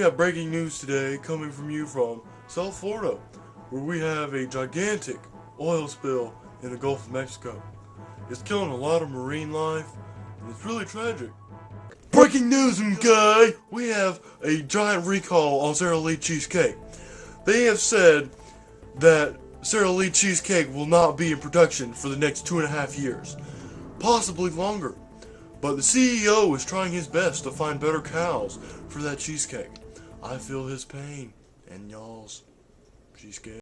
we have breaking news today coming from you from South Florida, where we have a gigantic oil spill in the Gulf of Mexico. It's killing a lot of marine life, and it's really tragic. Breaking news, guy! We have a giant recall on Sara Lee cheesecake. They have said that Sara Lee cheesecake will not be in production for the next 2.5 years, possibly longer. But the CEO is trying his best to find better cows for that cheesecake. I feel his pain and y'all's. Cheesecake.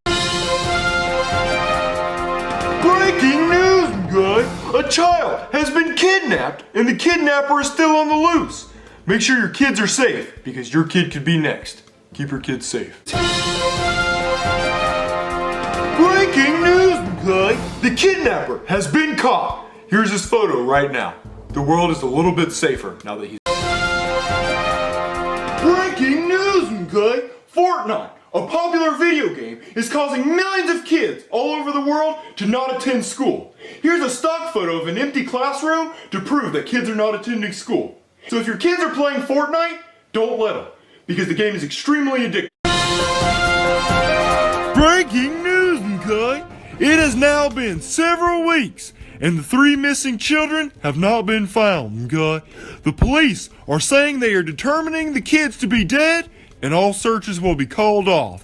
Breaking news, guy! A child has been kidnapped and the kidnapper is still on the loose. Make sure your kids are safe because your kid could be next. Keep your kids safe. Breaking news, guy! The kidnapper has been caught. Here's his photo right now. The world is a little bit safer now that he's... Breaking news, guy! Fortnite, a popular video game, is causing millions of kids all over the world to not attend school. Here's a stock photo of an empty classroom to prove that kids are not attending school. So if your kids are playing Fortnite, don't let them, because the game is extremely addictive. Breaking news, guy! It has now been several weeks, and the 3 missing children have not been found, guy. The police are saying they are determining the kids to be dead, and all searches will be called off.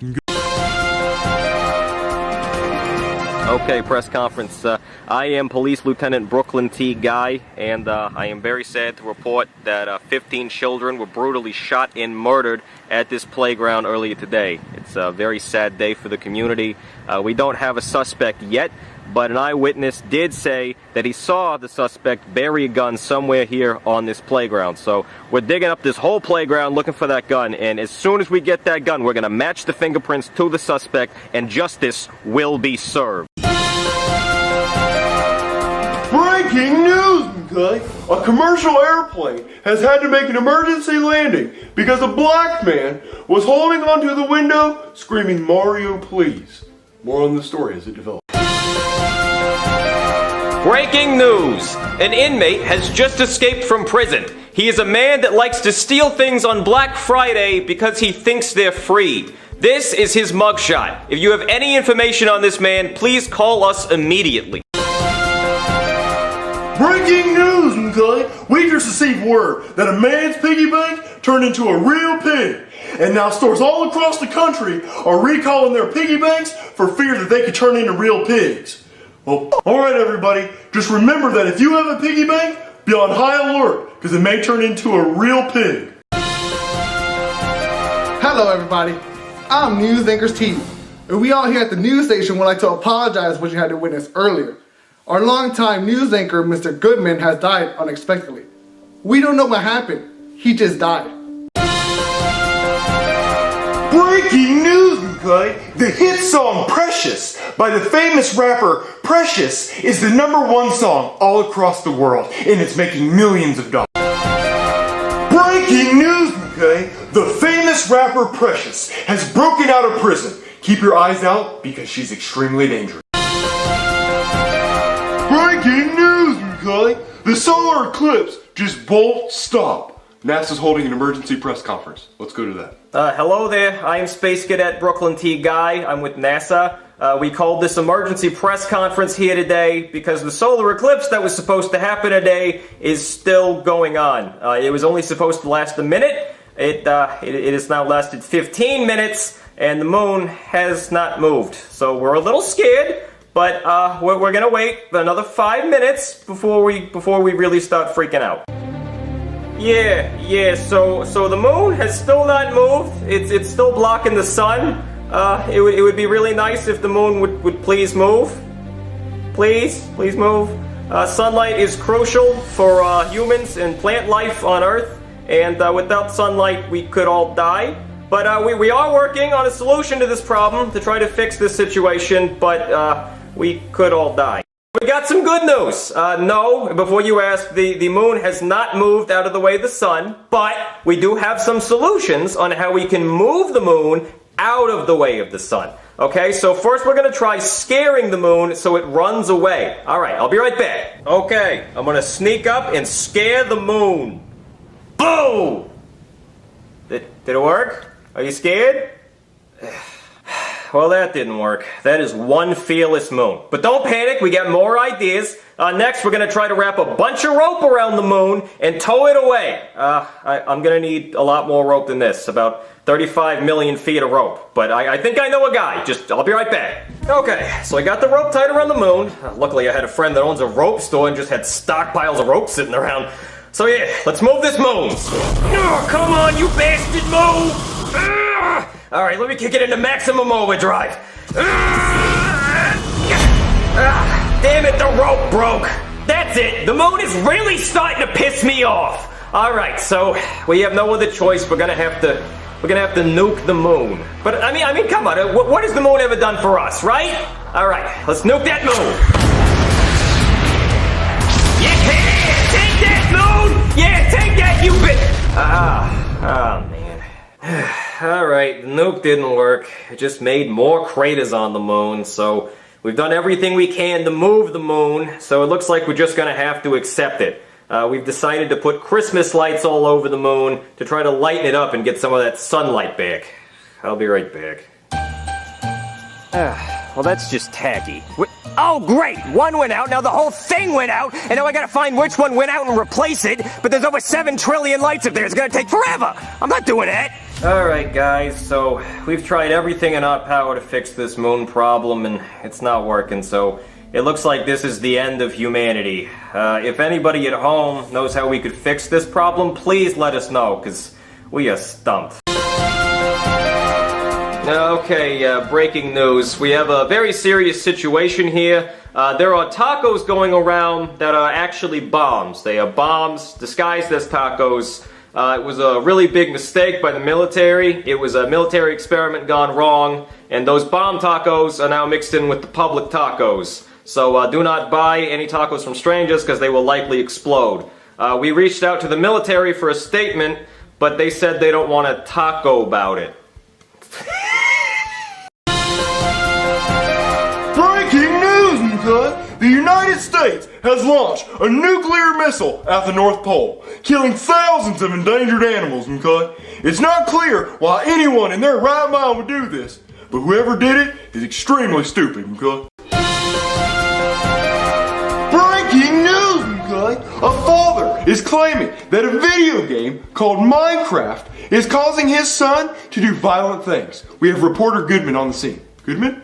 Okay, press conference. I am Police Lieutenant Brooklyn T. Guy, and I am very sad to report that 15 children were brutally shot and murdered at this playground earlier today. It's a very sad day for the community. We don't have a suspect yet, but an eyewitness did say that he saw the suspect bury a gun somewhere here on this playground. So we're digging up this whole playground looking for that gun, and as soon as we get that gun, we're going to match the fingerprints to the suspect, and justice will be served. Breaking news, guy! A commercial airplane has had to make an emergency landing because a black man was holding onto the window screaming, "Mario, please." More on the story as it develops. Breaking news! An inmate has just escaped from prison. He is a man that likes to steal things on Black Friday because he thinks they're free. This is his mugshot. If you have any information on this man, please call us immediately. Breaking news, guy! We just received word that a man's piggy bank turned into a real pig. And now stores all across the country are recalling their piggy banks for fear that they could turn into real pigs. Well, alright everybody, just remember that if you have a piggy bank, be on high alert, because it may turn into a real pig. Hello everybody, I'm News Anchor Steve, and we all here at the news station would like to apologize for what you had to witness earlier. Our longtime news anchor, Mr. Goodman, has died unexpectedly. We don't know what happened, he just died. Breaking news, guy! The hit song Precious by the famous rapper Precious is the #1 song all across the world, and it's making millions of dollars. Breaking news, guy! The famous rapper Precious has broken out of prison. Keep your eyes out because she's extremely dangerous. Breaking news, guy! The solar eclipse just won't stop. NASA's holding an emergency press conference. Let's go to that. Hello there, I am Space Cadet Brooklyn T. Guy. I'm with NASA. We called this emergency press conference here today because the solar eclipse that was supposed to happen today is still going on. It was only supposed to last a minute. It has now lasted 15 minutes, and the moon has not moved. So we're a little scared, but we're gonna wait another 5 minutes before we really start freaking out. Yeah, so the moon has still not moved. It's still blocking the sun. It would be really nice if the moon would please move. Please move. Sunlight is crucial for humans and plant life on Earth, and without sunlight we could all die. But we are working on a solution to this problem to try to fix this situation, but we could all die. We got some good news. No, before you ask, the moon has not moved out of the way of the sun, but we do have some solutions on how we can move the moon out of the way of the sun. Okay, so first we're going to try scaring the moon so it runs away. Alright, I'll be right back. Okay, I'm going to sneak up and scare the moon. Boom! Did it work? Are you scared? Well, that didn't work. That is one fearless moon. But don't panic, we got more ideas. Next, we're going to try to wrap a bunch of rope around the moon and tow it away. I'm going to need a lot more rope than this, about 35 million feet of rope. But I think I know a guy. I'll be right back. Okay, so I got the rope tied around the moon. Luckily, I had a friend that owns a rope store and just had stockpiles of rope sitting around. So yeah, let's move this moon. Oh, come on, you bastard, move! Alright, let me kick it into maximum overdrive. Damn it, the rope broke. That's it, the moon is really starting to piss me off. Alright, so we have no other choice. We're gonna have to nuke the moon. But I mean, come on, what has the moon ever done for us, right? Alright, let's nuke that moon. Take that, moon! Yeah, take that, you bitch! Man. Alright, the nuke didn't work. It just made more craters on the moon, so we've done everything we can to move the moon, so it looks like we're just gonna have to accept it. We've decided to put Christmas lights all over the moon to try to lighten it up and get some of that sunlight back. I'll be right back. Well, that's just tacky. Oh, great! One went out, now the whole thing went out, and now I gotta find which one went out and replace it, but there's over 7 trillion lights up there. It's gonna take forever! I'm not doing that! Alright, guys, so we've tried everything in our power to fix this moon problem, and it's not working, so it looks like this is the end of humanity. If anybody at home knows how we could fix this problem, please let us know, because we are stumped. Okay, breaking news. We have a very serious situation here. There are tacos going around that are actually bombs. They are bombs disguised as tacos. It was a really big mistake by the military. It was a military experiment gone wrong, and those bomb tacos are now mixed in with the public tacos. So do not buy any tacos from strangers because they will likely explode. We reached out to the military for a statement, but they said they don't want to taco about it. Breaking news, McCoy! The United States has launched a nuclear missile at the North Pole, killing thousands of endangered animals, McCoy. It's not clear why anyone in their right mind would do this, but whoever did it is extremely stupid, McCoy. Breaking news, McCoy! A father is claiming that a video game called Minecraft is causing his son to do violent things. We have reporter Goodman on the scene. Goodman?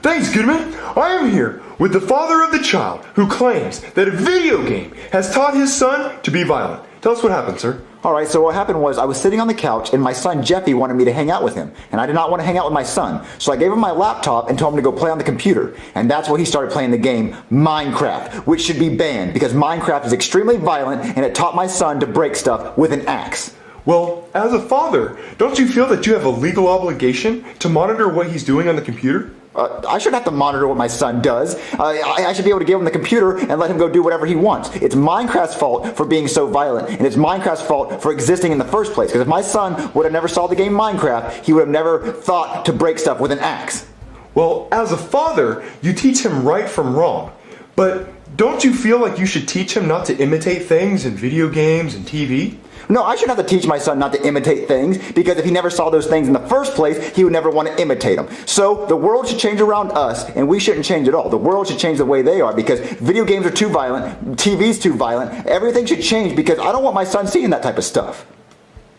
Thanks, Goodman. I am here with the father of the child who claims that a video game has taught his son to be violent. Tell us what happened, sir. Alright, so what happened was I was sitting on the couch and my son Jeffy wanted me to hang out with him. And I did not want to hang out with my son. So I gave him my laptop and told him to go play on the computer. And that's where he started playing the game Minecraft, which should be banned because Minecraft is extremely violent and it taught my son to break stuff with an axe. Well, as a father, don't you feel that you have a legal obligation to monitor what he's doing on the computer? I shouldn't have to monitor what my son does. I should be able to give him the computer and let him go do whatever he wants. It's Minecraft's fault for being so violent, and it's Minecraft's fault for existing in the first place. Because if my son would have never saw the game Minecraft, he would have never thought to break stuff with an axe. Well, as a father, you teach him right from wrong. But don't you feel like you should teach him not to imitate things in video games and TV? No, I shouldn't have to teach my son not to imitate things, because if he never saw those things in the first place, he would never want to imitate them. So the world should change around us, and we shouldn't change at all. The world should change the way they are, because video games are too violent, TV's too violent, everything should change, because I don't want my son seeing that type of stuff.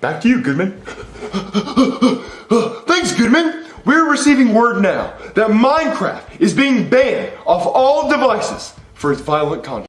Back to you, Goodman. Thanks, Goodman. We're receiving word now that Minecraft is being banned off all devices for its violent content.